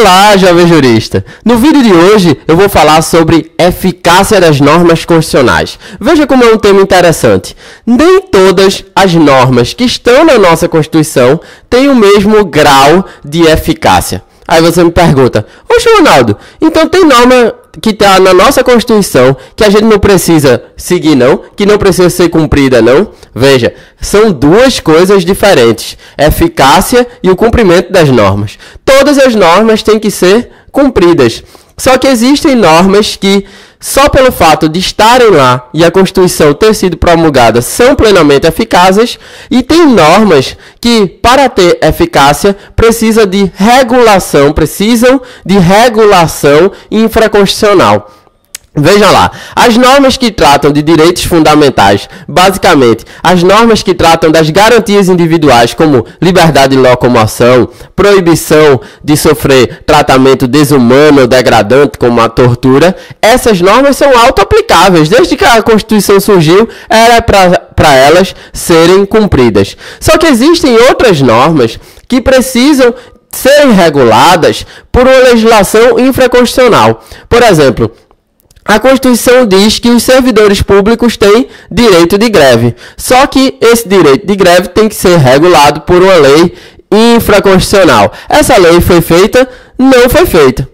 Olá, jovem jurista! No vídeo de hoje eu vou falar sobre eficácia das normas constitucionais. Veja como é um tema interessante. Nem todas as normas que estão na nossa Constituição têm o mesmo grau de eficácia. Aí você me pergunta, oxe, Ronaldo, então tem norma que está na nossa Constituição que a gente não precisa seguir não, que não precisa ser cumprida não? Veja, são duas coisas diferentes, eficácia e o cumprimento das normas. Todas as normas têm que ser cumpridas, só que existem normas que só pelo fato de estarem lá e a Constituição ter sido promulgada são plenamente eficazes, e tem normas que, para ter eficácia, precisam de regulação infraconstitucional. Veja lá, as normas que tratam de direitos fundamentais, basicamente, as normas que tratam das garantias individuais, como liberdade de locomoção, proibição de sofrer tratamento desumano ou degradante, como a tortura, essas normas são auto-aplicáveis. Desde que a Constituição surgiu, era para elas serem cumpridas. Só que existem outras normas que precisam serem reguladas por uma legislação infraconstitucional. Por exemplo, a Constituição diz que os servidores públicos têm direito de greve. Só que esse direito de greve tem que ser regulado por uma lei infraconstitucional. Essa lei foi feita? Não foi feita.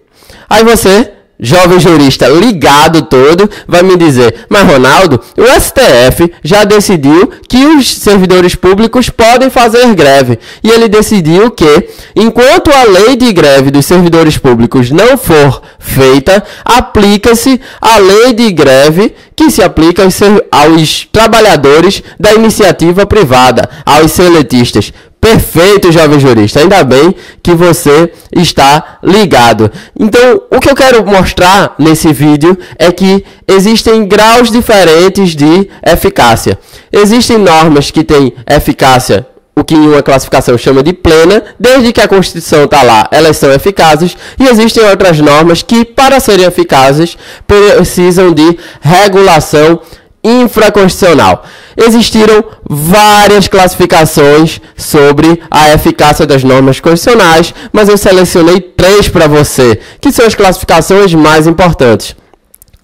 Aí você, jovem jurista ligado todo, vai me dizer, mas Ronaldo, o STF já decidiu que os servidores públicos podem fazer greve. E ele decidiu que, enquanto a lei de greve dos servidores públicos não for feita, aplica-se a lei de greve que se aplica aos trabalhadores da iniciativa privada, aos seletistas. Perfeito, jovem jurista. Ainda bem que você está ligado. Então, o que eu quero mostrar nesse vídeo é que existem graus diferentes de eficácia. Existem normas que têm eficácia, o que em uma classificação chama de plena, desde que a Constituição está lá, elas são eficazes, e existem outras normas que, para serem eficazes, precisam de regulação infraconstitucional. Existiram várias classificações sobre a eficácia das normas constitucionais, mas eu selecionei 3 para você, que são as classificações mais importantes.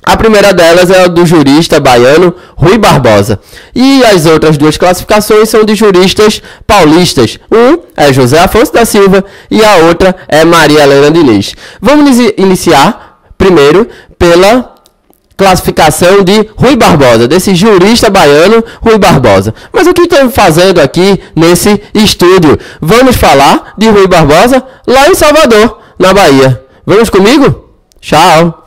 A primeira delas é a do jurista baiano Rui Barbosa. E as outras 2 classificações são de juristas paulistas. Um é José Afonso da Silva e a outra é Maria Helena Diniz. Vamos iniciar primeiro pela classificação de Rui Barbosa, desse jurista baiano Rui Barbosa. Mas o que estamos fazendo aqui nesse estúdio? Vamos falar de Rui Barbosa lá em Salvador, na Bahia. Vamos comigo? Tchau!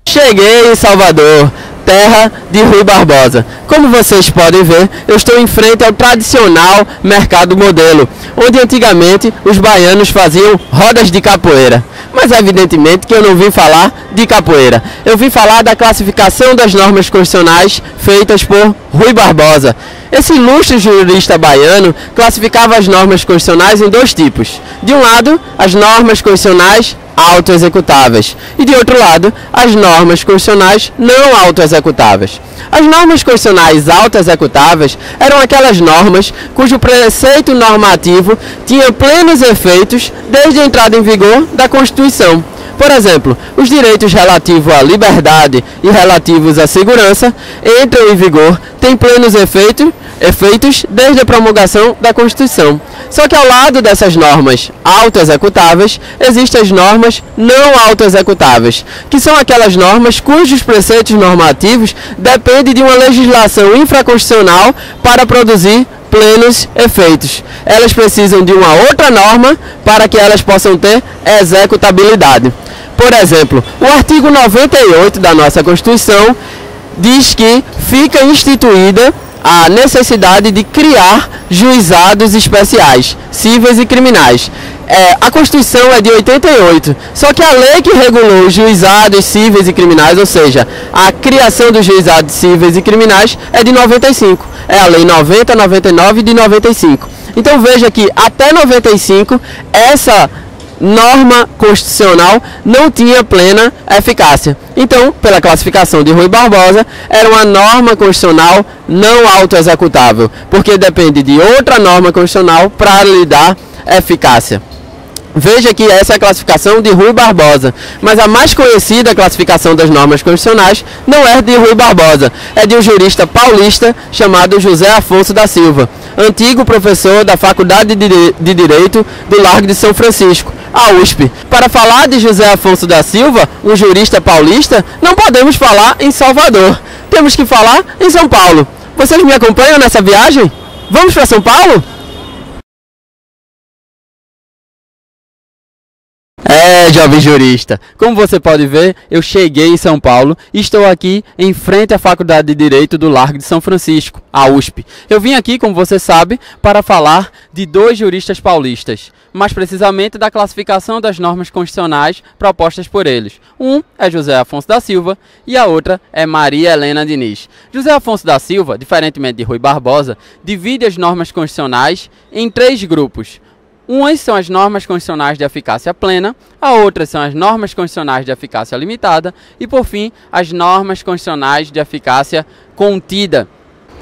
Cheguei em Salvador, terra de Rui Barbosa. Como vocês podem ver, eu estou em frente ao tradicional Mercado Modelo, onde antigamente os baianos faziam rodas de capoeira. Mas evidentemente que eu não vim falar de capoeira. Eu vim falar da classificação das normas constitucionais feitas por Rui Barbosa. Esse ilustre jurista baiano classificava as normas constitucionais em 2 tipos. De um lado, as normas constitucionais autoexecutáveis, e de outro lado, as normas constitucionais não autoexecutáveis. As normas constitucionais autoexecutáveis eram aquelas normas cujo preceito normativo tinha plenos efeitos desde a entrada em vigor da Constituição. Por exemplo, os direitos relativos à liberdade e relativos à segurança entram em vigor, têm plenos efeitos desde a promulgação da Constituição. Só que ao lado dessas normas autoexecutáveis, existem as normas não autoexecutáveis, que são aquelas normas cujos preceitos normativos dependem de uma legislação infraconstitucional para produzir plenos efeitos. Elas precisam de uma outra norma para que elas possam ter executabilidade. Por exemplo, o artigo 98 da nossa Constituição diz que fica instituída a necessidade de criar juizados especiais, cíveis e criminais. A Constituição é de 88, só que a lei que regulou os juizados cíveis e criminais, ou seja, a criação dos juizados cíveis e criminais, é de 95. É a Lei 90, 99 de 95. Então veja que até 95, essa norma constitucional não tinha plena eficácia. Então, pela classificação de Rui Barbosa, era uma norma constitucional não autoexecutável, porque depende de outra norma constitucional para lhe dar eficácia. Veja que essa é a classificação de Rui Barbosa, mas a mais conhecida classificação das normas constitucionais não é de Rui Barbosa, é de um jurista paulista chamado José Afonso da Silva, antigo professor da Faculdade de Direito do Largo de São Francisco, a USP. Para falar de José Afonso da Silva, um jurista paulista, não podemos falar em Salvador, temos que falar em São Paulo. Vocês me acompanham nessa viagem? Vamos para São Paulo? Jovem jurista, como você pode ver, eu cheguei em São Paulo e estou aqui em frente à Faculdade de Direito do Largo de São Francisco, a USP. Eu vim aqui, como você sabe, para falar de dois juristas paulistas, mais precisamente da classificação das normas constitucionais propostas por eles. Um é José Afonso da Silva e a outra é Maria Helena Diniz. José Afonso da Silva, diferentemente de Rui Barbosa, divide as normas constitucionais em três grupos. Umas são as normas constitucionais de eficácia plena, a outras são as normas constitucionais de eficácia limitada e, por fim, as normas constitucionais de eficácia contida.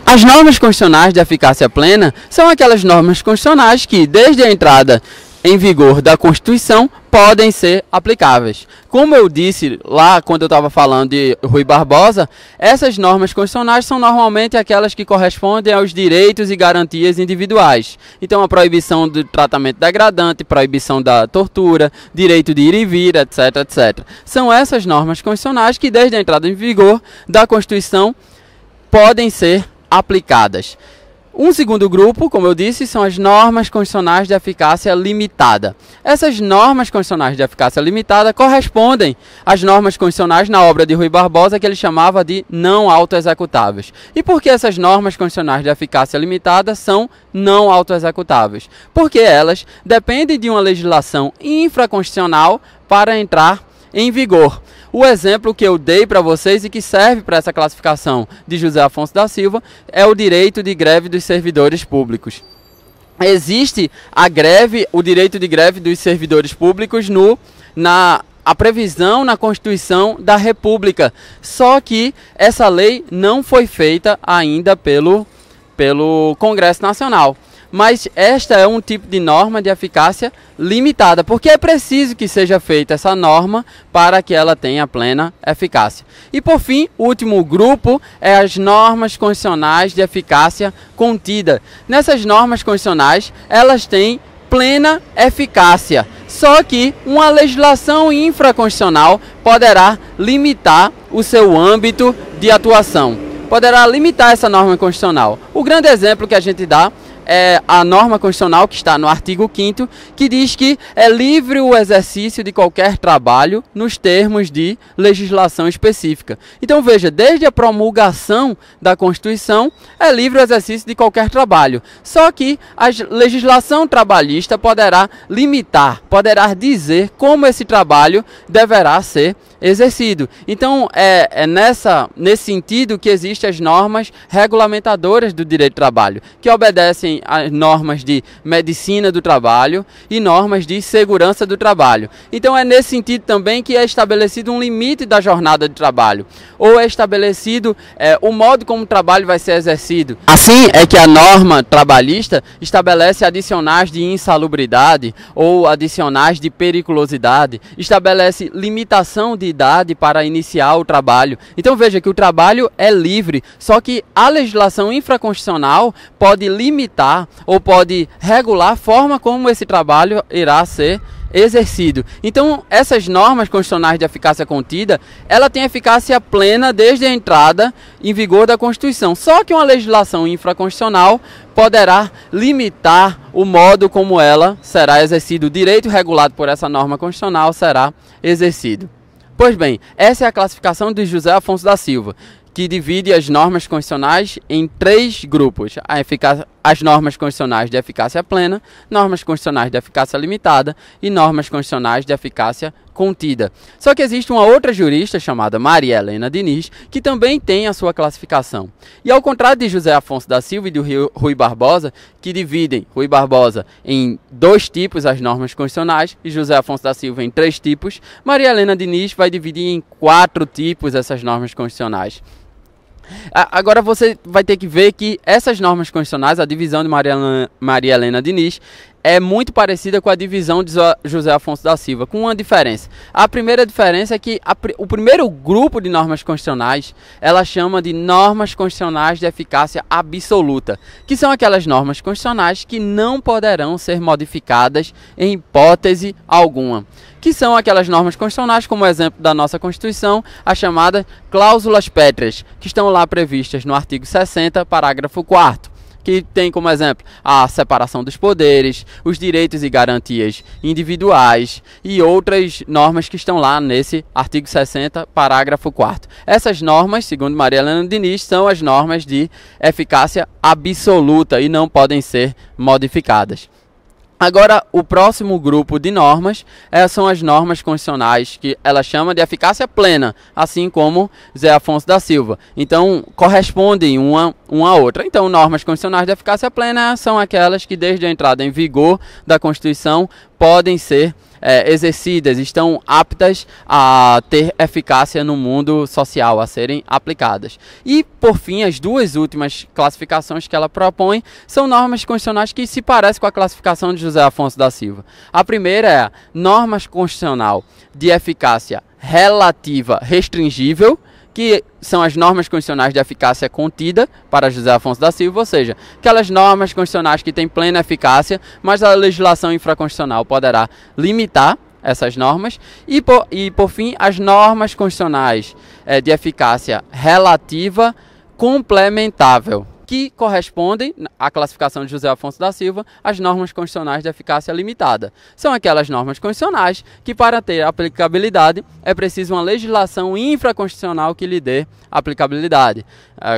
As normas constitucionais de eficácia plena são aquelas normas constitucionais que, desde a entrada em vigor da Constituição, podem ser aplicáveis. Como eu disse lá quando eu estava falando de Rui Barbosa, essas normas constitucionais são normalmente aquelas que correspondem aos direitos e garantias individuais. Então, a proibição do tratamento degradante, proibição da tortura, direito de ir e vir, etc, etc. São essas normas constitucionais que, desde a entrada em vigor da Constituição, podem ser aplicadas. Um segundo grupo, como eu disse, são as normas constitucionais de eficácia limitada. Essas normas constitucionais de eficácia limitada correspondem às normas constitucionais na obra de Rui Barbosa, que ele chamava de não autoexecutáveis. E por que essas normas constitucionais de eficácia limitada são não autoexecutáveis? Porque elas dependem de uma legislação infraconstitucional para entrar em vigor. O exemplo que eu dei para vocês e que serve para essa classificação de José Afonso da Silva é o direito de greve dos servidores públicos. Existe a greve, o direito de greve dos servidores públicos a previsão na Constituição da República. Só que essa lei não foi feita ainda pelo Congresso Nacional. Mas esta é um tipo de norma de eficácia limitada, porque é preciso que seja feita essa norma para que ela tenha plena eficácia. E por fim, o último grupo é as normas constitucionais de eficácia contida. Nessas normas constitucionais, elas têm plena eficácia, só que uma legislação infraconstitucional poderá limitar o seu âmbito de atuação, poderá limitar essa norma constitucional. O grande exemplo que a gente dá é a norma constitucional que está no artigo 5º, que diz que é livre o exercício de qualquer trabalho nos termos de legislação específica. Então veja, desde a promulgação da Constituição é livre o exercício de qualquer trabalho. Só que a legislação trabalhista poderá limitar, poderá dizer como esse trabalho deverá ser exercido. Então nesse sentido que existem as normas regulamentadoras do direito do trabalho, que obedecem às normas de medicina do trabalho e normas de segurança do trabalho. Então é nesse sentido também que é estabelecido um limite da jornada de trabalho, ou é estabelecido o modo como o trabalho vai ser exercido. Assim é que a norma trabalhista estabelece adicionais de insalubridade ou adicionais de periculosidade, estabelece limitação de idade para iniciar o trabalho. Então veja que o trabalho é livre, só que a legislação infraconstitucional pode limitar ou pode regular a forma como esse trabalho irá ser exercido. Então essas normas constitucionais de eficácia contida, ela tem eficácia plena desde a entrada em vigor da Constituição. Só que uma legislação infraconstitucional poderá limitar o modo como ela será exercida. O direito regulado por essa norma constitucional será exercido. Pois bem, essa é a classificação de José Afonso da Silva, que divide as normas constitucionais em três grupos: as normas constitucionais de eficácia plena, normas constitucionais de eficácia limitada e normas constitucionais de eficácia contida. Só que existe uma outra jurista chamada Maria Helena Diniz, que também tem a sua classificação. E ao contrário de José Afonso da Silva e de Rui Barbosa, que dividem Rui Barbosa em dois tipos as normas constitucionais e José Afonso da Silva em três tipos, Maria Helena Diniz vai dividir em 4 tipos essas normas constitucionais. Agora você vai ter que ver que essas normas constitucionais, a divisão de Maria Helena Diniz, é muito parecida com a divisão de José Afonso da Silva, com uma diferença. A primeira diferença é que o primeiro grupo de normas constitucionais, ela chama de normas constitucionais de eficácia absoluta, que são aquelas normas constitucionais que não poderão ser modificadas em hipótese alguma. Que são aquelas normas constitucionais, como o exemplo da nossa Constituição, as chamadas cláusulas pétreas, que estão lá previstas no artigo 60, parágrafo 4º. Que tem como exemplo a separação dos poderes, os direitos e garantias individuais e outras normas que estão lá nesse artigo 60, parágrafo 4º. Essas normas, segundo Maria Helena Diniz, são as normas de eficácia absoluta e não podem ser modificadas. Agora, o próximo grupo de normas são as normas constitucionais, que ela chama de eficácia plena, assim como Zé Afonso da Silva. Então, correspondem uma à outra. Então, normas constitucionais de eficácia plena são aquelas que, desde a entrada em vigor da Constituição, podem ser exercidas, estão aptas a ter eficácia no mundo social, a serem aplicadas. E, por fim, as duas últimas classificações que ela propõe são normas constitucionais que se parecem com a classificação de José Afonso da Silva. A primeira é a normas constitucional de eficácia relativa restringível, que são as normas constitucionais de eficácia contida para José Afonso da Silva, ou seja, aquelas normas constitucionais que têm plena eficácia, mas a legislação infraconstitucional poderá limitar essas normas. E por fim, as normas constitucionais de eficácia relativa complementável, que correspondem à classificação de José Afonso da Silva às normas constitucionais de eficácia limitada. São aquelas normas constitucionais que, para ter aplicabilidade, é preciso uma legislação infraconstitucional que lhe dê aplicabilidade,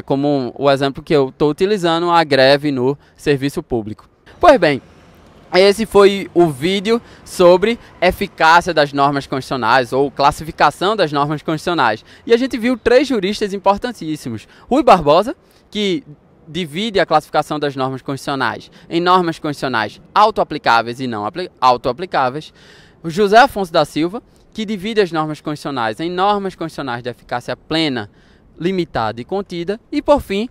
como o exemplo que eu estou utilizando, a greve no serviço público. Pois bem, esse foi o vídeo sobre eficácia das normas constitucionais ou classificação das normas constitucionais. E a gente viu 3 juristas importantíssimos. Rui Barbosa, que divide a classificação das normas constitucionais em normas constitucionais autoaplicáveis e não autoaplicáveis. O José Afonso da Silva, que divide as normas constitucionais em normas constitucionais de eficácia plena, limitada e contida. E, por fim,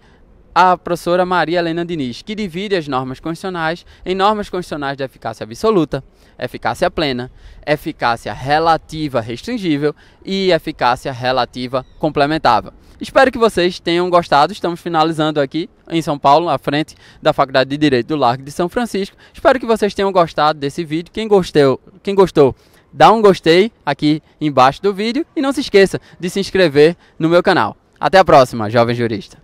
a professora Maria Helena Diniz, que divide as normas constitucionais em normas constitucionais de eficácia absoluta, eficácia plena, eficácia relativa restringível e eficácia relativa complementável. Espero que vocês tenham gostado. Estamos finalizando aqui em São Paulo, à frente da Faculdade de Direito do Largo de São Francisco. Espero que vocês tenham gostado desse vídeo. Quem gostou, dá um gostei aqui embaixo do vídeo e não se esqueça de se inscrever no meu canal. Até a próxima, jovem jurista.